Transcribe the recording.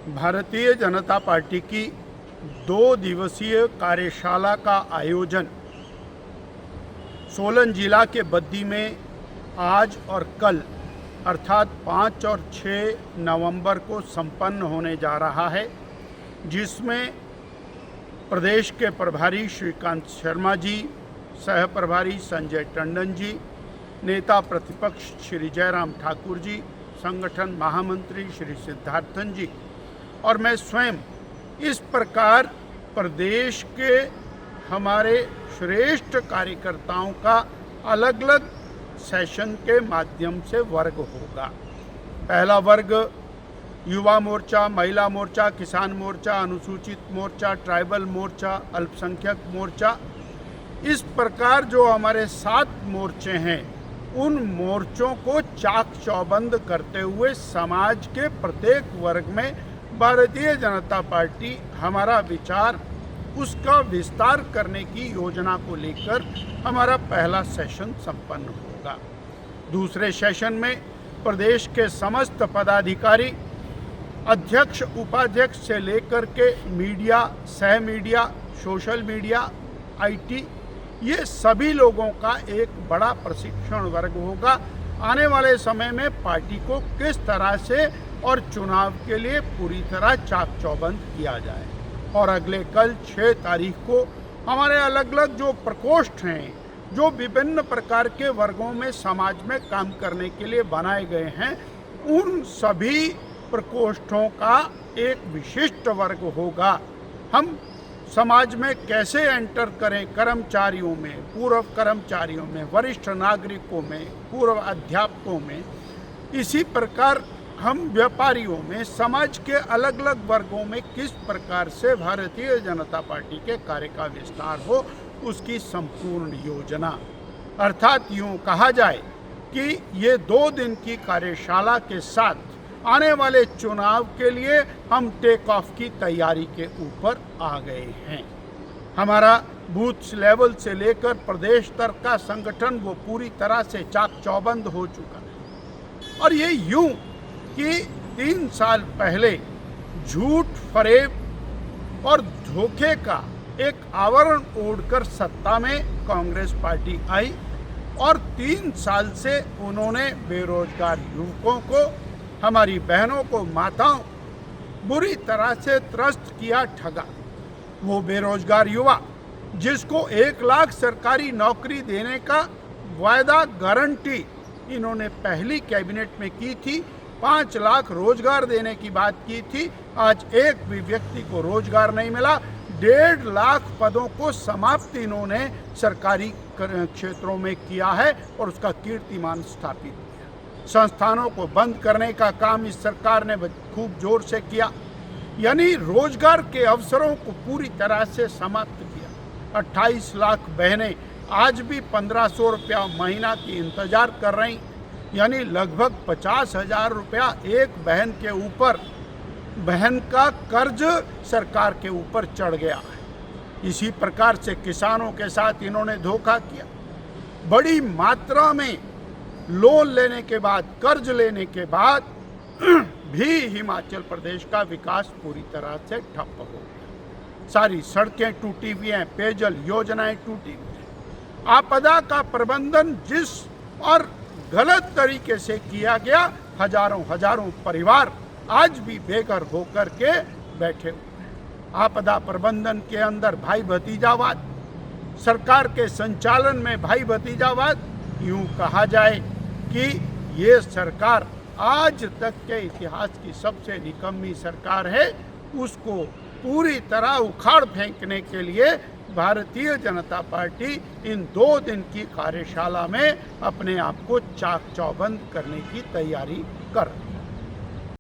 Bharatiya Janata party की 2 दिवसीय कार्यशाला का आयोजन सोलन जिला के बद्दी में आज और कल अर्थात 5 और 6 नवंबर को संपन्न होने जा रहा है, जिसमें प्रदेश के प्रभारी श्रीकांत शर्मा जी, सह प्रभारी संजय टंडन जी, नेता प्रतिपक्ष श्री जयराम ठाकुर जी, संगठन महामंत्री श्री सिद्धार्थन जी और मैं स्वयं इस प्रकार प्रदेश के हमारे श्रेष्ठ कार्यकर्ताओं का अलग अलग सेशन के माध्यम से वर्ग होगा। पहला वर्ग युवा मोर्चा, महिला मोर्चा, किसान मोर्चा, अनुसूचित मोर्चा, ट्राइबल मोर्चा, अल्पसंख्यक मोर्चा, इस प्रकार जो हमारे 7 मोर्चे हैं, उन मोर्चों को चाक चौबंद करते हुए समाज के प्रत्येक वर्ग में भारतीय जनता पार्टी हमारा विचार उसका विस्तार करने की योजना को लेकर हमारा पहला सेशन संपन्न होगा। दूसरे सेशन में प्रदेश के समस्त पदाधिकारी, अध्यक्ष, उपाध्यक्ष से लेकर के मीडिया, सह मीडिया, सोशल मीडिया, आईटी, ये सभी लोगों का एक बड़ा प्रशिक्षण वर्ग होगा। आने वाले समय में पार्टी को किस तरह से और चुनाव के लिए पूरी तरह चाक चौबंद किया जाए। और अगले कल 6 तारीख को हमारे अलग अलग जो प्रकोष्ठ हैं, जो विभिन्न प्रकार के वर्गों में समाज में काम करने के लिए बनाए गए हैं, उन सभी प्रकोष्ठों का एक विशिष्ट वर्ग होगा। हम समाज में कैसे एंटर करें, कर्मचारियों में, पूर्व कर्मचारियों में, वरिष्ठ नागरिकों में, पूर्व अध्यापकों में, इसी प्रकार हम व्यापारियों में, समाज के अलग अलग वर्गों में किस प्रकार से भारतीय जनता पार्टी के कार्य का विस्तार हो, उसकी संपूर्ण योजना। अर्थात यूँ कहा जाए कि ये 2 दिन की कार्यशाला के साथ आने वाले चुनाव के लिए हम टेक ऑफ की तैयारी के ऊपर आ गए हैं। हमारा बूथ लेवल से लेकर प्रदेश स्तर का संगठन वो पूरी तरह से चाक चौबंद हो चुका है। और ये यूं कि 3 साल पहले झूठ, फरेब और धोखे का एक आवरण ओढ़कर सत्ता में कांग्रेस पार्टी आई और 3 साल से उन्होंने बेरोजगार युवकों को, हमारी बहनों को, माताओं बुरी तरह से त्रस्त किया, ठगा। वो बेरोजगार युवा जिसको 1 लाख सरकारी नौकरी देने का वायदा, गारंटी इन्होंने पहली कैबिनेट में की थी, 5 लाख रोजगार देने की बात की थी, आज एक भी व्यक्ति को रोजगार नहीं मिला। 1.5 लाख पदों को समाप्त इन्होंने सरकारी क्षेत्रों में किया है और उसका कीर्तिमान स्थापित किया। संस्थानों को बंद करने का काम इस सरकार ने खूब जोर से किया, यानी रोजगार के अवसरों को पूरी तरह से समाप्त किया। 28 लाख बहनें आज भी 1500 रुपया महीना की इंतजार कर रही, यानी लगभग 50,000 रुपया एक बहन के ऊपर, बहन का कर्ज सरकार के ऊपर चढ़ गया है। इसी प्रकार से किसानों के साथ इन्होंने धोखा किया। बड़ी मात्रा में लोन लेने के बाद, कर्ज लेने के बाद भी हिमाचल प्रदेश का विकास पूरी तरह से ठप हो गया। सारी सड़कें टूटी हुई हैं, पेयजल योजनाएं टूटी हुई हैं। आपदा का प्रबंधन जिस और गलत तरीके से किया गया, हजारों परिवार आज भी बेघर होकर के बैठे हुए हैं। आपदा प्रबंधन के अंदर भाई भतीजावाद, सरकार के संचालन में भाई भतीजावाद, यूं कहा जाए कि ये सरकार आज तक के इतिहास की सबसे निकम्मी सरकार है। उसको पूरी तरह उखाड़ फेंकने के लिए भारतीय जनता पार्टी इन 2 दिन की कार्यशाला में अपने आप को चाक चौबंद करने की तैयारी कर